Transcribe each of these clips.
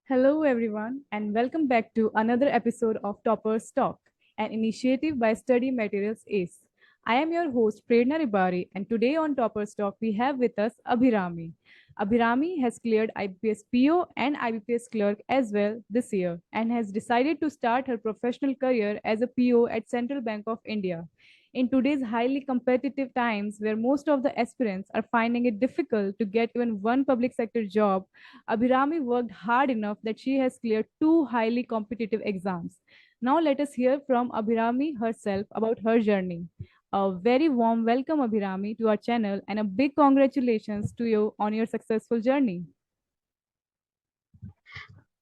Hello, everyone, and welcome back to another episode of Toppers Talk, an initiative by Study Materials ACE. I am your host, Prerna Ribari, and today on Toppers Talk, we have with us Abhirami. Abhirami has cleared IBPS PO and IBPS clerk as well this year and has decided to start her professional career as a PO at Central Bank of India. In today's highly competitive times, where most of the aspirants are finding it difficult to get even one public sector job, Abhirami worked hard enough that she has cleared two highly competitive exams. Now let us hear from Abhirami herself about her journey. A very warm welcome, Abhirami, to our channel and a big congratulations to you on your successful journey.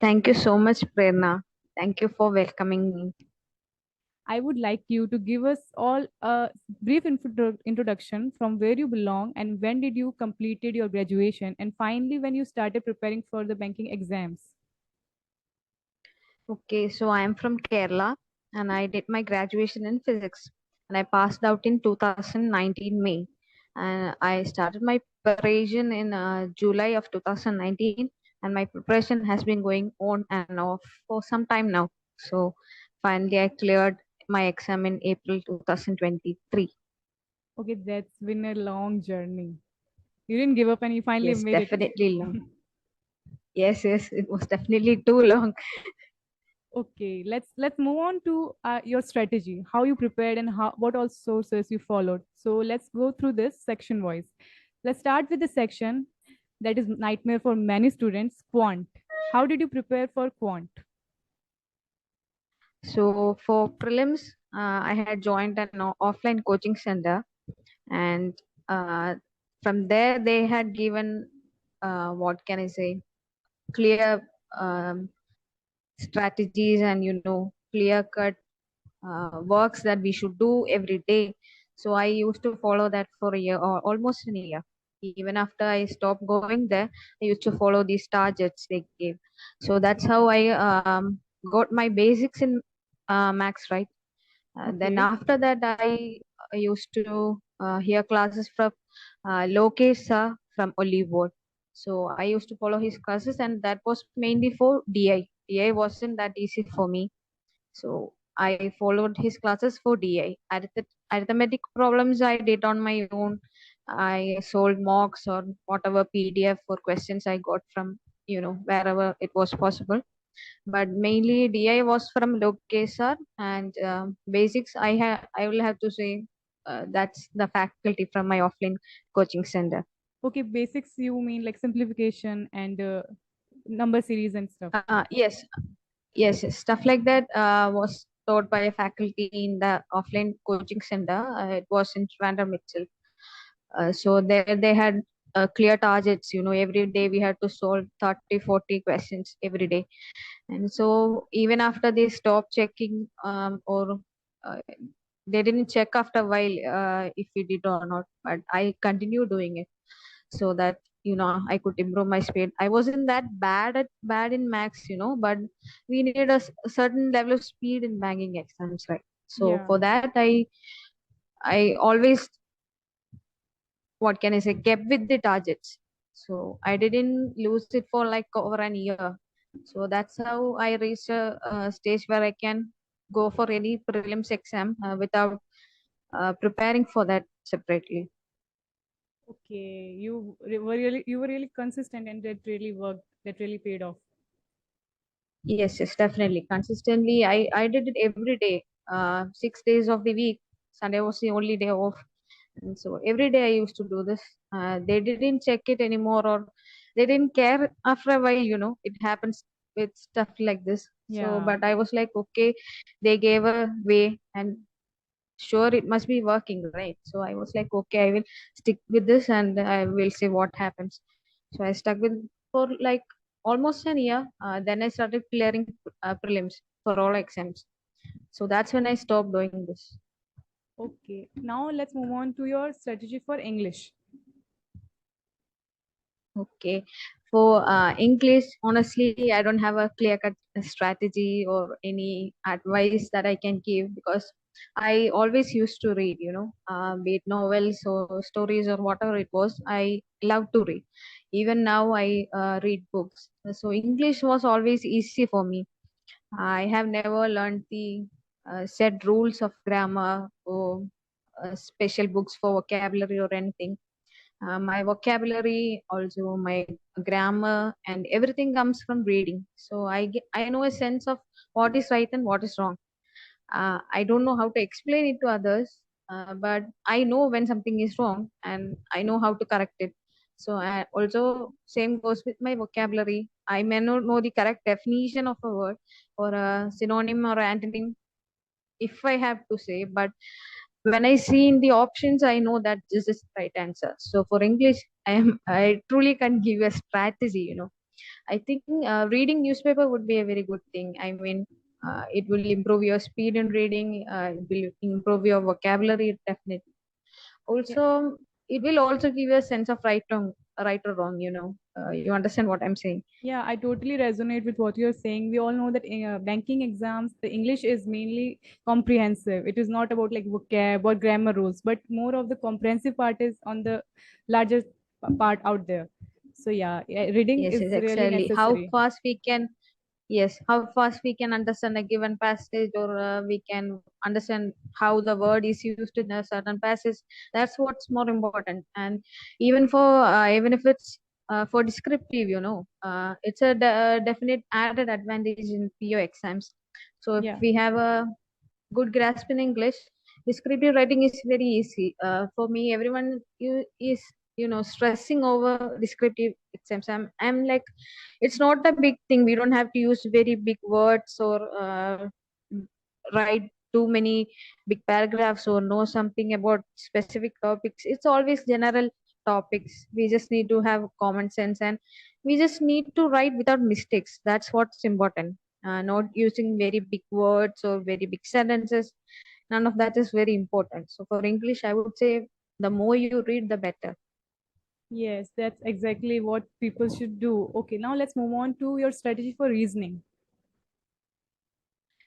Thank you so much, Prerna. Thank you for welcoming me. I would like you to give us all a brief introduction from where you belong and when did you completed your graduation and finally when you started preparing for the banking exams. Okay, so I am from Kerala and I did my graduation in physics and I passed out in 2019 May. And I started my preparation in July of 2019 and my preparation has been going on and off for some time now. So finally I cleared my exam in April 2023. Okay, that's been a long journey. You didn't give up and you finally Yes, made it. definitely long. Yes, it was definitely too long. Okay, let's move on to your strategy, how you prepared and how what all sources you followed. So let's go through this section wise. Let's start with the section that is nightmare for many students, Quant. How did you prepare for Quant? So for prelims, I had joined an offline coaching center, and uh, from there they had given what can I say, clear strategies and clear cut works that we should do every day. So I used to follow that for a year or almost a year. Even after I stopped going there, I used to follow these targets they gave. So that's how I got my basics in max, right? Then Okay. after that, I used to hear classes from Lokesh sir from Olivewood. So I used to follow his classes, and that was mainly for DI. DI wasn't that easy for me, so I followed his classes for DI. Arithmetic problems I did on my own. I solved mocks or whatever PDF or questions I got from wherever it was possible, but mainly DI was from Lokesh sir, and basics I will have to say that's the faculty from my offline coaching center. Okay, basics you mean like simplification and number series and stuff. Yes, stuff like that was taught by a faculty in the offline coaching center. It was in Trivandrum itself. So there they had clear targets. Every day we had to solve 30, 40 questions every day. And so even after they stopped checking, or uh, they didn't check after a while if we did or not, but I continued doing it so that I could improve my speed. I wasn't that bad in max, but we needed a certain level of speed in banking exams, right? So Yeah. for that, I always, what can I say, kept with the targets. So I didn't lose it for like over an year. So that's how I reached a stage where I can go for any prelims exam without preparing for that separately. Okay. You were really consistent and that really worked. That really paid off. Yes, definitely. Consistently, I did it every day, 6 days of the week. Sunday was the only day off. And so every day I used to do this. They didn't check it anymore, or they didn't care after a while, it happens with stuff like this. So, Yeah. but I was like, okay, they gave a way and sure it must be working, right? So I was like, okay, I will stick with this and I will see what happens. So I stuck with for like almost an year. Then I started clearing prelims for all exams. So that's when I stopped doing this. Okay. Now let's move on to your strategy for English. Okay. For English, honestly, I don't have a clear-cut strategy or any advice that I can give because I always used to read, be it novels or stories or whatever it was. I love to read. Even now I read books. So English was always easy for me. I have never learned the set rules of grammar or special books for vocabulary or anything. My vocabulary, also my grammar, and everything comes from reading. So I know a sense of what is right and what is wrong. I don't know how to explain it to others, but I know when something is wrong and I know how to correct it. So also same goes with my vocabulary. I may not know the correct definition of a word or a synonym or antonym if I have to say, but when I see in the options, I know that this is the right answer. So for English, I truly can't give a strategy. I think reading newspaper would be a very good thing. I mean, it will improve your speed in reading. It will improve your vocabulary definitely. Yeah. Also, it will also give you a sense of right or wrong. You understand what I'm saying? Yeah, I totally resonate with what you're saying. We all know that banking exams, the English is mainly comprehensive. It is not about like vocab or grammar rules, but more of the comprehensive part is on the larger part out there. So yeah, reading Yes, is yes, really exactly. How necessary. fast we can Yes, how fast we can understand a given passage, or we can understand how the word is used in a certain passage. That's what's more important. And even if it's for descriptive, it's a definite added advantage in PO exams. So if Yeah. we have a good grasp in English, descriptive writing is very easy. For me, everyone is stressing over descriptive exams. I'm like, it's not a big thing. We don't have to use very big words or write too many big paragraphs or know something about specific topics. It's always general topics. We just need to have common sense, and we just need to write without mistakes. That's what's important. Not using very big words or very big sentences. None of that is very important. So for English, I would say the more you read, the better. Yes, that's exactly what people should do. Okay, now let's move on to your strategy for reasoning.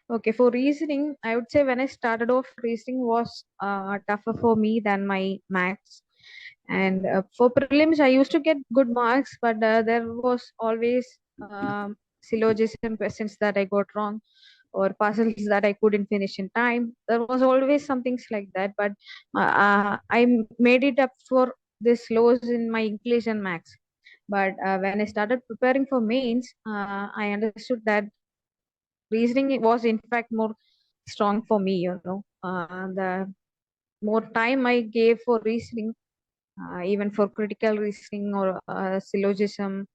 Okay, for reasoning, I would say when I started off, reasoning was tougher for me than my maths. And for prelims, I used to get good marks, but there was always syllogism questions that I got wrong, or puzzles that I couldn't finish in time. There was always some things like that, but I made it up for this lows in my English and maths. But when I started preparing for mains, I understood that reasoning was in fact more strong for me. The more time I gave for reasoning, even for critical reasoning or syllogism,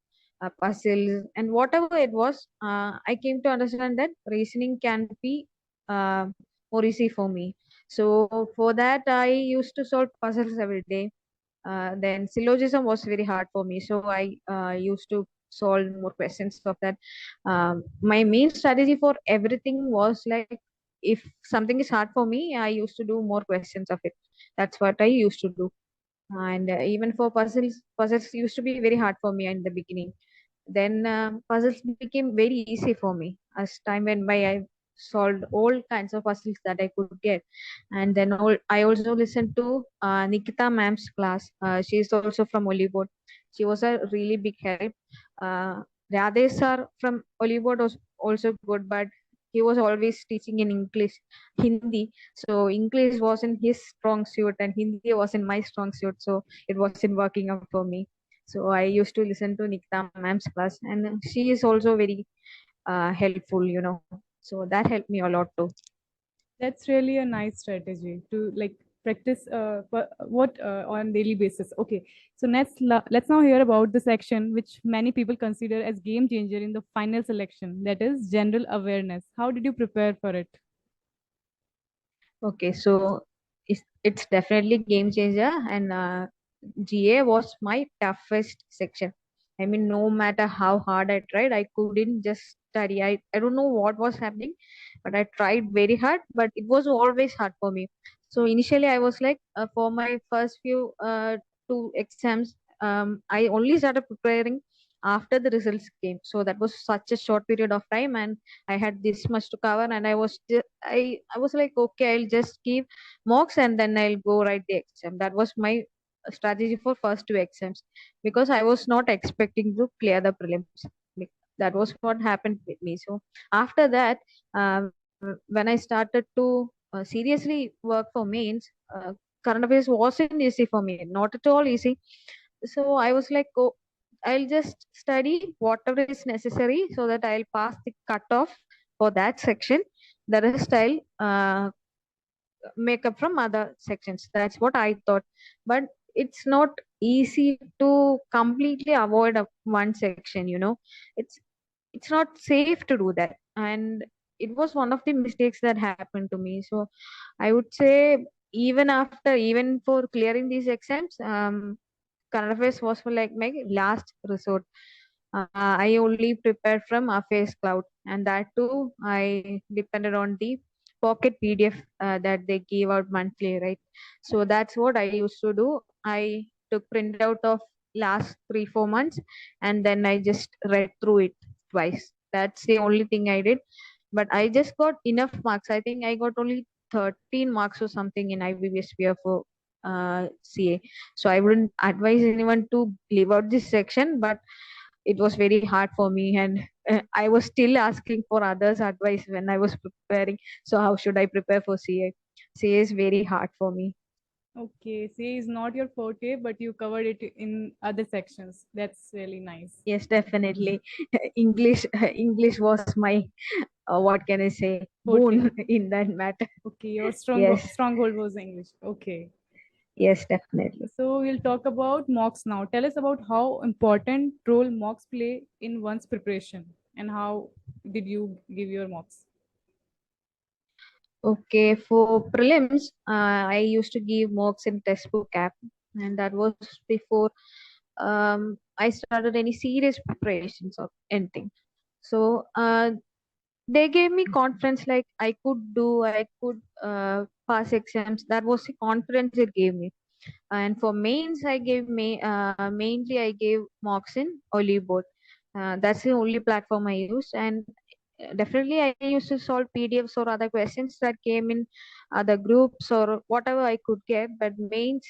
puzzles, and whatever it was, I came to understand that reasoning can be uh, more easy for me. So for that, I used to solve puzzles every day. Then syllogism was very hard for me, so I used to solve more questions of that. My main strategy for everything was like, if something is hard for me, I used to do more questions of it. That's what I used to do. And even for puzzles used to be very hard for me in the beginning. Then puzzles became very easy for me as time went by. I solved all kinds of puzzles that I could get. And then I also listened to Nikita ma'am's class. She is also from Olivod. She was a really big help. uh, Radesh sir from Olivod was also good, but he was always teaching in English, Hindi. So English wasn't his strong suit and Hindi wasn't my strong suit, so it wasn't working out for me. So I used to listen to Nikita ma'am's class, and she is also very helpful. So that helped me a lot too. That's really a nice strategy to like practice what on daily basis. Okay, so let's now hear about the section which many people consider as game changer in the final selection. That is general awareness. How did you prepare for it? Okay, so it's definitely game changer, and GA was my toughest section. I mean, no matter how hard I tried, I couldn't just study. I don't know what was happening, but I tried very hard, but it was always hard for me. So initially, I was like, for my first few two exams, I only started preparing after the results came. So that was such a short period of time, and I had this much to cover, and I was like, okay, I'll just give mocks and then I'll go write the exam. That was my strategy for first two exams because I was not expecting to clear the prelims. Like, that was what happened with me. So after that, when I started to seriously work for mains, current affairs wasn't easy for me, not at all easy. So I was like, oh, I'll just study whatever is necessary so that I'll pass the cutoff for that section. The rest I'll make up from other sections. That's what I thought. But it's not easy to completely avoid one section, you know. It's it's not safe to do that. And it was one of the mistakes that happened to me. So I would say even for clearing these exams, current affairs was for like my last resort. I only prepared from Affairs Cloud, and that too I depended on the pocket PDF that they give out monthly, right? So that's what I used to do. I took printout of last 3 4 months, and then I just read through it twice. That's the only thing I did. But I just got enough marks. I think I got only 13 marks or something in IBPS PO for CA. So I wouldn't advise anyone to leave out this section, but it was very hard for me, and I was still asking for others advice when I was preparing. So how should I prepare for CA is very hard for me. Okay, CA is not your forte, but you covered it in other sections. That's really nice. Yes, definitely. English was my what can I say, boon Forte. in that matter. Okay, your Yes, stronghold was English. Okay. yes, definitely. So we'll talk about mocks now. Tell us about how important role mocks play in one's preparation and how did you give your mocks? Okay, for prelims, I used to give mocks in textbook app, and that was before I started any serious preparations of anything. So they gave me confidence, like I could pass exams. That was the confidence it gave me. And for mains, mainly I gave mocks in Olive board. That's the only platform I use. And definitely I used to solve PDFs or other questions that came in other groups or whatever I could get. But mains,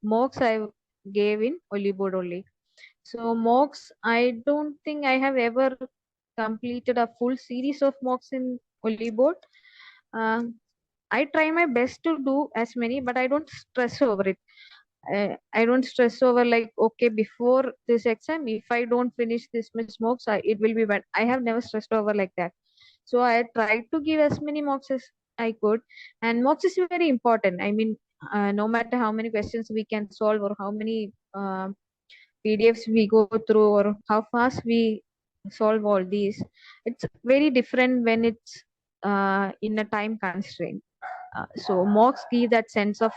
mocks I gave in Olive board only. So mocks, I don't think I have ever completed a full series of mocks in Olive board. Um, I try my best to do as many, but I don't stress over it. I don't stress over like, okay, before this exam, if I don't finish this much mocks, it will be bad. I have never stressed over like that. So I tried to give as many mocks as I could, and mocks is very important. I mean, no matter how many questions we can solve or how many PDFs we go through or how fast we solve all these, it's very different when it's in a time constraint. So mocks give that sense of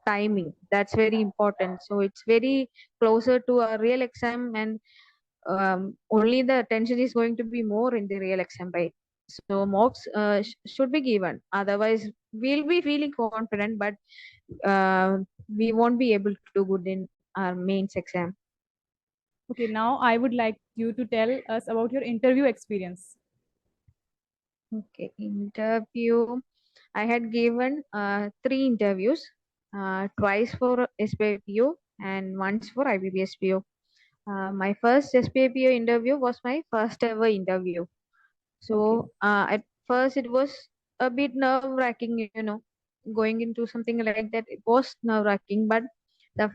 timing. That's very important. So it's very closer to a real exam, and only the attention is going to be more in the real exam, right? So mocks should be given. Otherwise, we'll be feeling confident, but we won't be able to do good in our mains exam. Okay, now I would like you to tell us about your interview experience. Okay, interview. I had given three interviews, twice for SPPO and once for IBPS PO. My first SPPO interview was my first ever interview. Okay. So at first it was a bit nerve wracking, you know, going into something like that. It was nerve wracking, but the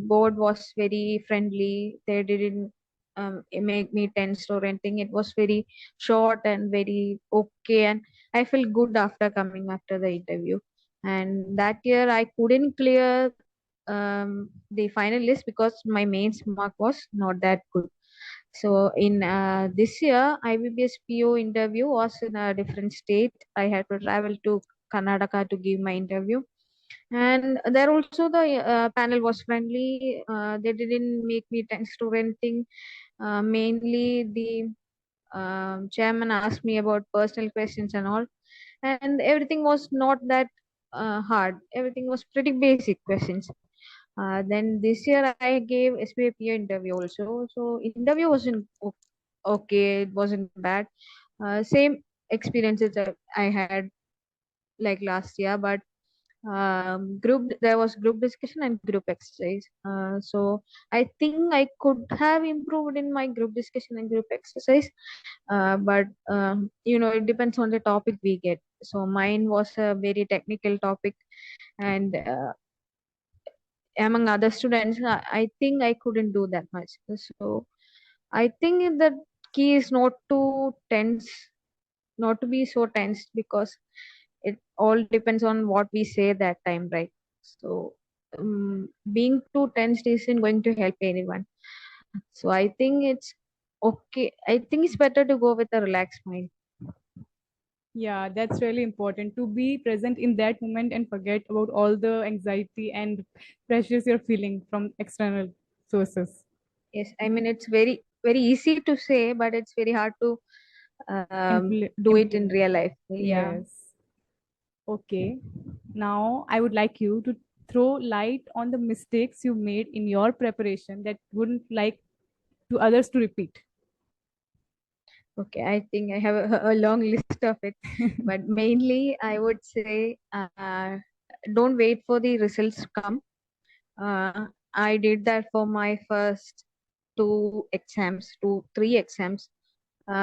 board was very friendly. They didn't make me tense or anything. It was very short and very okay, and I felt good after coming after the interview. And that year I couldn't clear the final list because my mains mark was not that good. So in this year, IBPS PO interview was in a different state. I had to travel to Karnataka to give my interview, and there also the panel was friendly. They didn't make me tense or anything. Mainly the chairman asked me about personal questions and all, and everything was not that hard. Everything was pretty basic questions. Then this year I gave SPAPO interview also. So interview wasn't okay, it wasn't bad. Same experiences that I had like last year, but Group there was group discussion and group exercise. So I think I could have improved in my group discussion and group exercise, but it depends on the topic we get. So mine was a very technical topic, and among other students, I think I couldn't do that much. So I think the key is not to tense, not to be so tensed, because it all depends on what we say that time, right? So being too tensed isn't going to help anyone. So I think it's okay. I think it's better to go with a relaxed mind. Yeah, that's really important to be present in that moment and forget about all the anxiety and pressures you're feeling from external sources. Yes, I mean it's very easy to say, but it's very hard to do it in Implement. real life. Yeah. Yes. Okay. Now, I would like you to throw light on the mistakes you made in your preparation that wouldn't like to others to repeat. Okay, I think I have a long list of it, but mainly I would say don't wait for the results to come. I did that for my first three exams,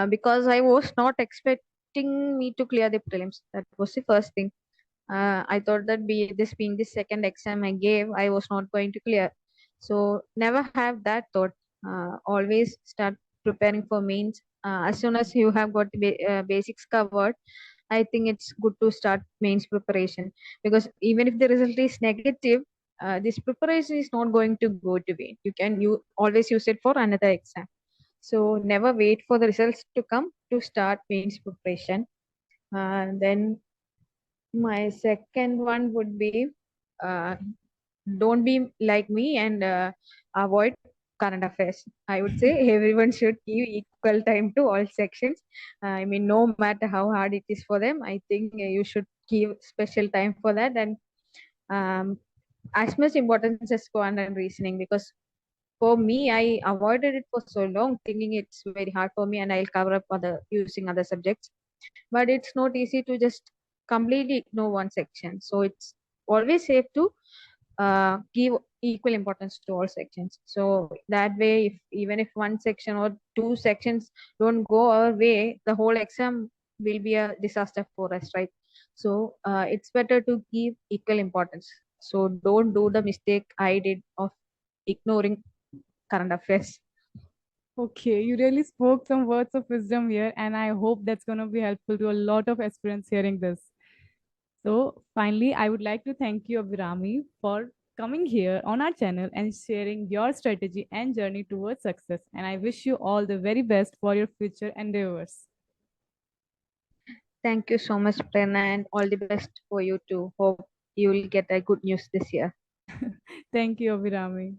because I was not expecting me to clear the prelims. That was the first thing. I thought that this being the second exam I gave, I was not going to clear. So never have that thought. Always start preparing for mains. As soon as you have got the basics covered, I think it's good to start mains preparation, because even if the result is negative, this preparation is not going to go to waste. You always use it for another exam. So never wait for the results to come to start mains preparation. Then my second one would be, uh, don't be like me and avoid current affairs. I would say everyone should give equal time to all sections. I mean, no matter how hard it is for them, I think you should give special time for that, and um, as much importance as quant and reasoning, because for me, I avoided it for so long, thinking it's very hard for me and I'll cover up other using other subjects. But it's not easy to just completely ignore one section. So it's always safe to give equal importance to all sections. So that way, if even if one section or two sections don't go our way, the whole exam will be a disaster for us, right? So it's better to give equal importance. So don't do the mistake I did of ignoring current affairs. Okay, you really spoke some words of wisdom here, and I hope that's going to be helpful to a lot of aspirants hearing this. So, finally, I would like to thank you, Abhirami, for coming here on our channel and sharing your strategy and journey towards success. And I wish you all the very best for your future endeavors. Thank you so much, Prerna, and all the best for you too. Hope you will get a good news this year. Thank you, Abhirami.